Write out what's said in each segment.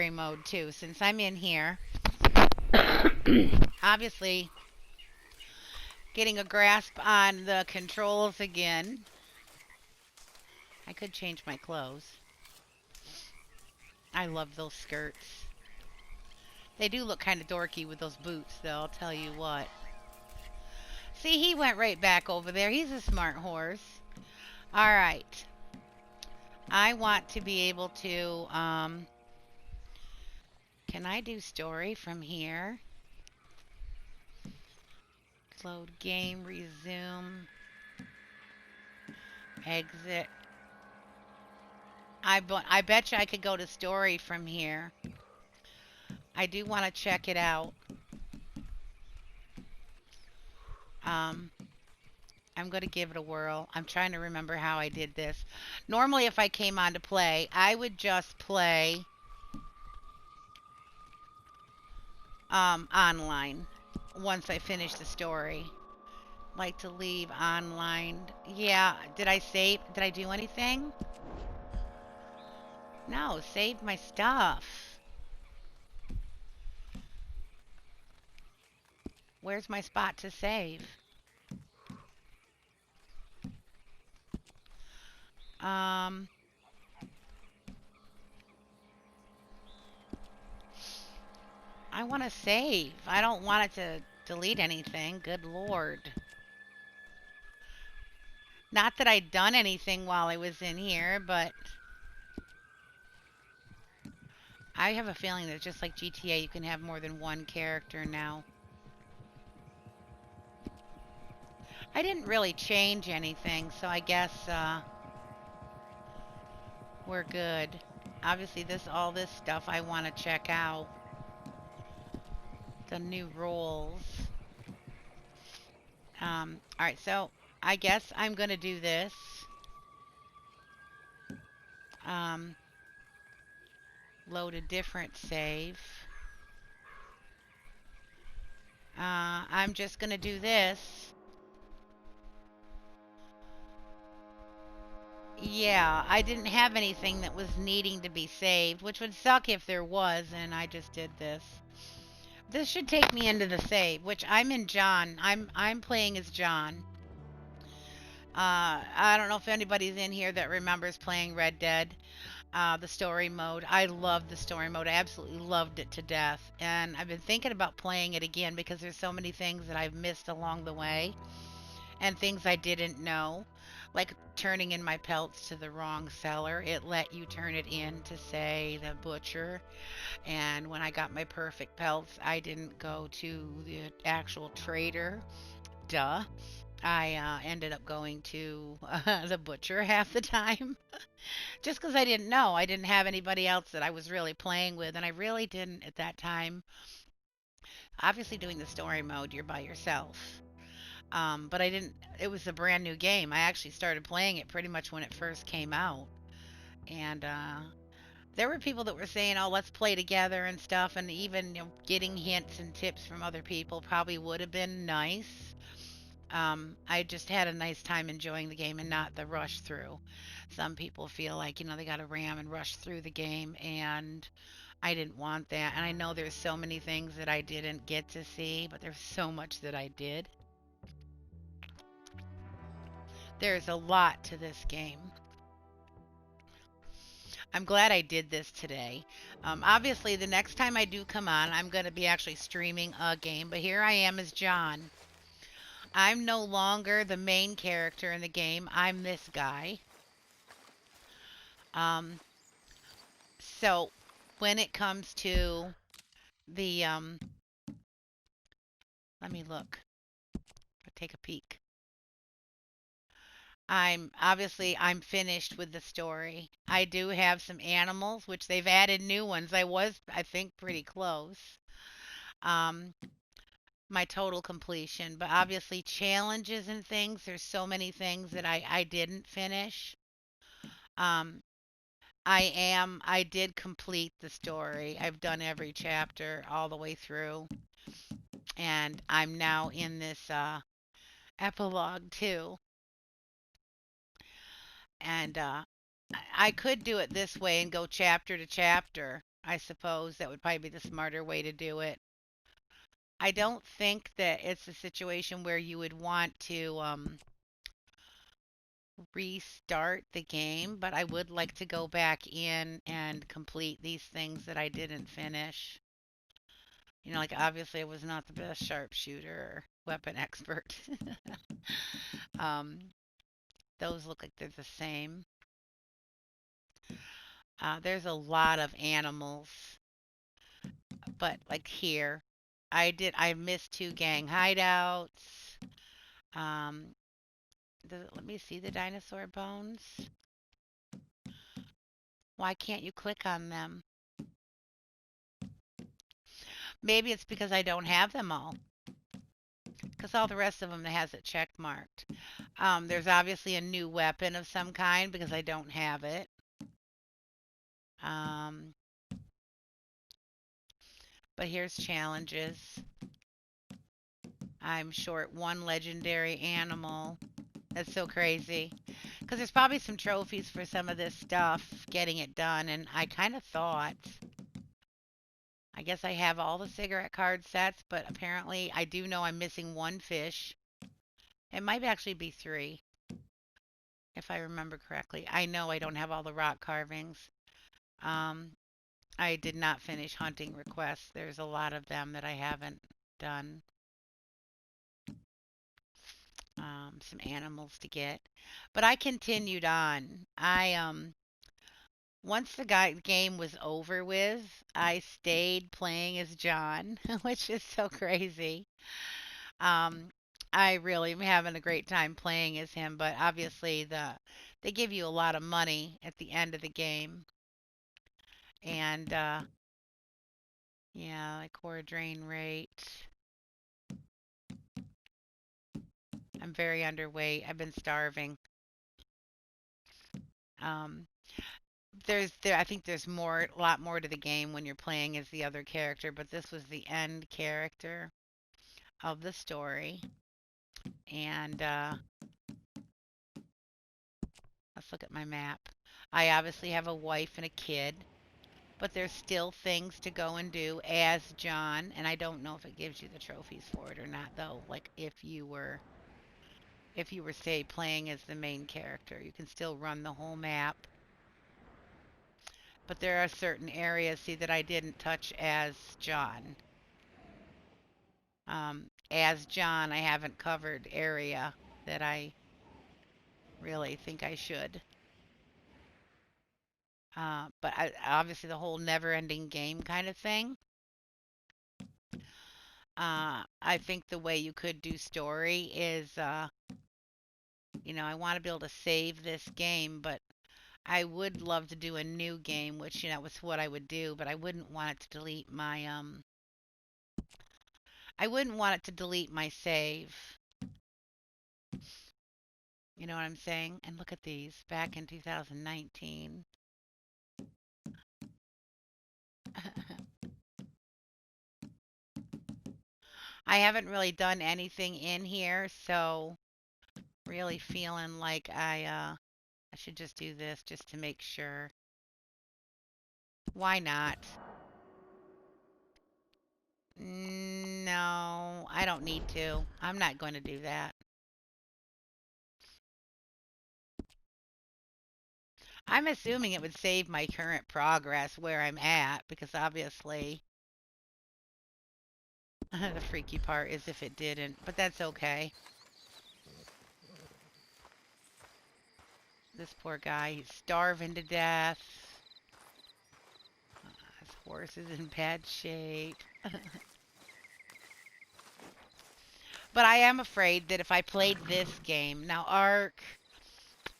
story mode too, since I'm in here. Obviously, getting a grasp on the controls again. I could change my clothes. I love those skirts. They do look kind of dorky with those boots, though, I'll tell you what. See, he went right back over there. He's a smart horse. All right. I want to be able to, can I do story from here? Load game, resume, exit. I bet you I could go to story from here. I do want to check it out. Um, I'm going to give it a whirl. I'm trying to remember how I did this. Normally, if I came on to play, I would just play online once I finish the story. Like to leave online. Yeah, did I save? Did I do anything? No, save my stuff. Where's my spot to save? Um, I want to save. I don't want it to delete anything. Good Lord. Not that I'd done anything while I was in here, but I have a feeling that just like GTA, you can have more than one character now. I didn't really change anything, so I guess we're good. Obviously, all this stuff I want to check out. The new roles. All right, so I guess I'm gonna do this. Um, Load a different save. I'm just gonna do this. Yeah, I didn't have anything that was needing to be saved, which would suck if there was, and I just did this. This should take me into the save, which I'm in John. I'm playing as John. I don't know if anybody's in here that remembers playing Red Dead, the story mode. I loved the story mode. I absolutely loved it to death. And I've been thinking about playing it again because there's so many things that I've missed along the way and things I didn't know. Like turning in my pelts to the wrong seller. It let you turn it in to, say, the butcher. And when I got my perfect pelts, I didn't go to the actual trader. Duh. I ended up going to the butcher half the time just because I didn't know. I didn't have anybody else that I was really playing with, and I really didn't at that time. Obviously, doing the story mode, you're by yourself. But I didn't, it was a brand new game. I actually started playing it pretty much when it first came out. And there were people that were saying, oh, let's play together and stuff. And even getting hints and tips from other people probably would have been nice. I just had a nice time enjoying the game and not the rush through. Some people feel like, they got to ram and rush through the game, and I didn't want that. And I know there's so many things that I didn't get to see, but there's so much that I did. There's a lot to this game. I'm glad I did this today. Obviously, the next time I do come on, I'm going to be actually streaming a game, but here I am as John. I'm no longer the main character in the game. I'm this guy. Um, so when it comes to the, let me look. Take a peek. I'm finished with the story. I do have some animals, which they've added new ones. I think, pretty close. Um, my total completion, but obviously challenges and things. There's so many things that I didn't finish. Um, I did complete the story. I've done every chapter all the way through, and I'm now in this epilogue too. And I could do it this way and go chapter to chapter, I suppose that would probably be the smarter way to do it. I don't think that it's a situation where you would want to restart the game, but I would like to go back in and complete these things that I didn't finish. You know, like obviously I was not the best sharpshooter or weapon expert. um, those look like they're the same. There's a lot of animals, but like here, I missed two gang hideouts. Um, let me see the dinosaur bones. Why can't you click on them? Maybe it's because I don't have them all. Because all the rest of them has it check marked. There's obviously a new weapon of some kind because I don't have it. Um, but here's challenges. I'm short one legendary animal. That's so crazy. Because there's probably some trophies for some of this stuff, getting it done. And I kind of thought, I guess I have all the cigarette card sets, but apparently I do know I'm missing one fish. It might actually be three, if I remember correctly. I know I don't have all the rock carvings. Um, I did not finish hunting requests. There's a lot of them that I haven't done. Some animals to get. But I continued on. I once the game was over with, I stayed playing as John, which is so crazy. Um, I really am having a great time playing as him, but obviously they give you a lot of money at the end of the game, and yeah, like core drain rate. I'm very underweight. I've been starving. Um, I think there's a lot more to the game when you're playing as the other character, but this was the end character of the story. And let's look at my map. I obviously have a wife and a kid, but there's still things to go and do as John, and I don't know if it gives you the trophies for it or not though. Like if you were say playing as the main character, you can still run the whole map. But there are certain areas, see, that I didn't touch as John. As John, I haven't covered area that I really think I should. But obviously, the whole never-ending game kind of thing. I think the way you could do story is, I want to be able to save this game, but I would love to do a new game, which, was what I would do, but I wouldn't want it to delete I wouldn't want it to delete my save. You know what I'm saying? And look at these back in 2019. I haven't really done anything in here, so really feeling like I should just do this just to make sure. Why not? No, I don't need to. I'm not going to do that. I'm assuming it would save my current progress where I'm at because obviously the freaky part is if it didn't, but that's okay. This poor guy, he's starving to death. His horse is in bad shape. But I am afraid that if I played this game, now Ark,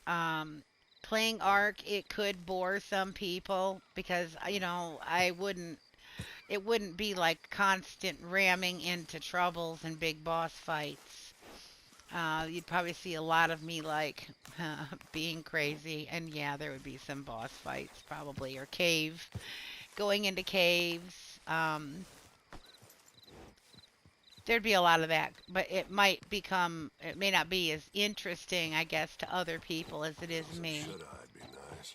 um, playing Ark, it could bore some people because, it wouldn't be like constant ramming into troubles and big boss fights. You'd probably see a lot of me like being crazy, and yeah, there would be some boss fights probably, or going into caves. There'd be a lot of that, but it may not be as interesting, I guess, to other people as it is Some me. shut-eye be nice.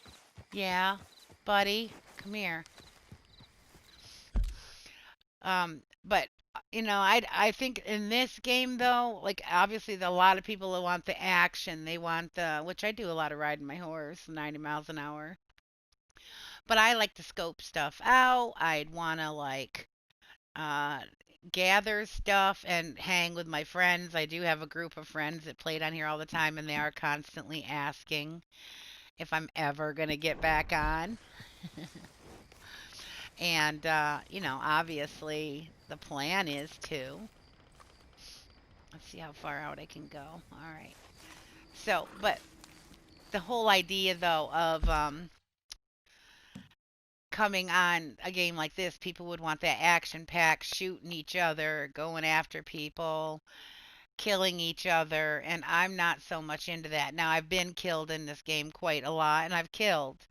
Yeah, buddy, come here. But I think in this game though, like obviously a lot of people that want the action, they want the which I do a lot of riding my horse, 90 miles an hour. But I like to scope stuff out. I'd want to like uh gather stuff and hang with my friends. I do have a group of friends that played on here all the time and they are constantly asking if I'm ever going to get back on. And obviously the plan is to. Let's see how far out I can go. All right. So, but the whole idea though of coming on a game like this, people would want that action pack, shooting each other, going after people, killing each other, and I'm not so much into that. Now, I've been killed in this game quite a lot, and I've killed.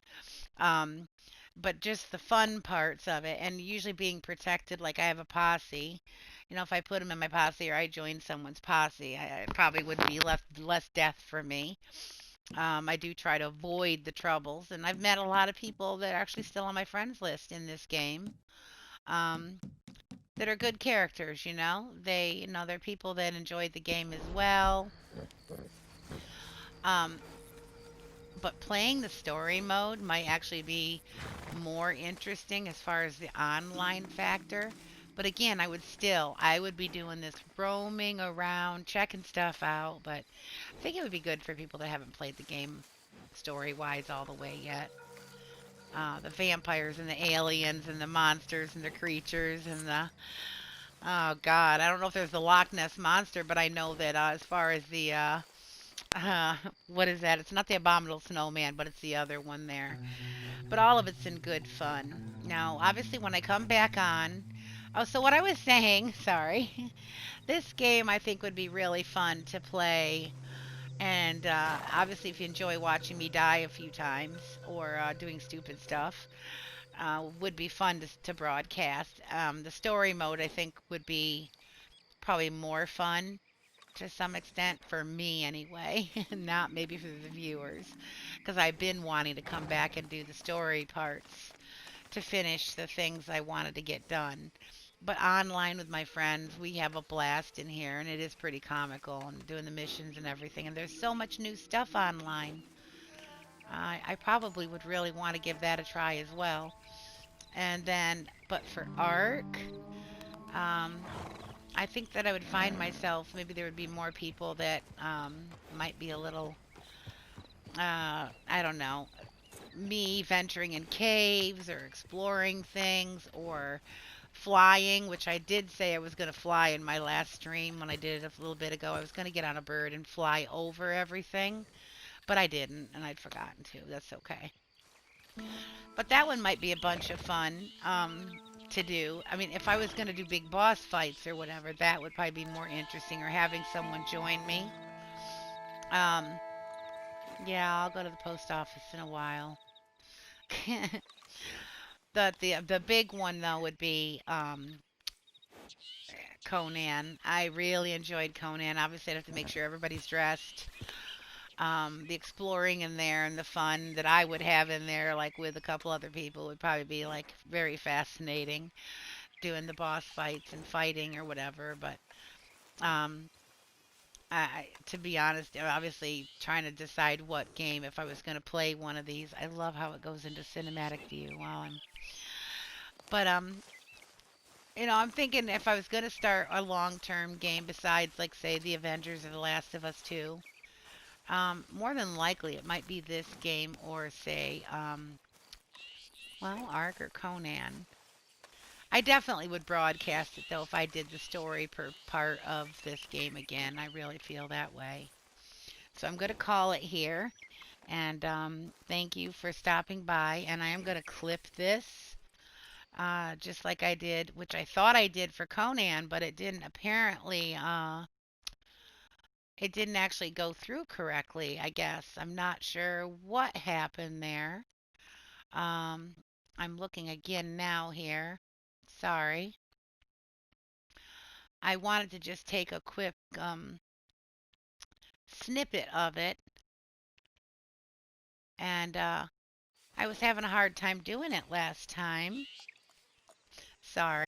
Um, but just the fun parts of it, and usually being protected, like I have a posse. If I put them in my posse or I joined someone's posse, it probably would be less death for me. I do try to avoid the troubles, and I've met a lot of people that are actually still on my friends list in this game. Um, that are good characters, they're people that enjoyed the game as well. Um, but playing the story mode might actually be more interesting as far as the online factor. But again, I would be doing this roaming around, checking stuff out. But I think it would be good for people that haven't played the game story wise all the way yet. The vampires and the aliens and the monsters and the creatures and the oh god, I don't know if there's the Loch Ness monster, but I know that as far as the what is that? It's not the abominable snowman, but it's the other one there. But all of it's in good fun. Now, obviously, when I come back on, oh, so what I was saying, sorry, this game I think would be really fun to play. And obviously, if you enjoy watching me die a few times or doing stupid stuff, would be fun to broadcast. The story mode, I think, would be probably more fun to some extent for me anyway, not maybe for the viewers, because I've been wanting to come back and do the story parts to finish the things I wanted to get done. But online with my friends, we have a blast in here, and it is pretty comical and doing the missions and everything. And there's so much new stuff online. I probably would really want to give that a try as well. And then, but for Ark, um, I think that I would find myself, maybe there would be more people that might be a little, I don't know, me venturing in caves or exploring things or flying, which I did say I was going to fly in my last stream when I did it a little bit ago. I was going to get on a bird and fly over everything, but I didn't, and I'd forgotten to. That's okay. But that one might be a bunch of fun to do. I mean, if I was going to do big boss fights or whatever, that would probably be more interesting, or having someone join me. Um, yeah, I'll go to the post office in a while. The big one though would be Conan. I really enjoyed Conan. Obviously, I'd have to make sure everybody's dressed. The exploring in there and the fun that I would have in there, like with a couple other people, would probably be like very fascinating. Doing the boss fights and fighting or whatever. But um, to be honest, obviously trying to decide what game if I was going to play one of these. I love how it goes into cinematic view while I'm. But I'm thinking if I was going to start a long-term game besides, like, say, The Avengers or The Last of Us 2, more than likely it might be this game or, say, well, Ark or Conan. I definitely would broadcast it, though, if I did the story per part of this game again. I really feel that way. So I'm going to call it here. And thank you for stopping by. And I am going to clip this just like I did, which I thought I did for Conan, but it didn't apparently, it didn't actually go through correctly, I guess. I'm not sure what happened there. Um, I'm looking again now here. Sorry. I wanted to just take a quick snippet of it, and I was having a hard time doing it last time. Sorry.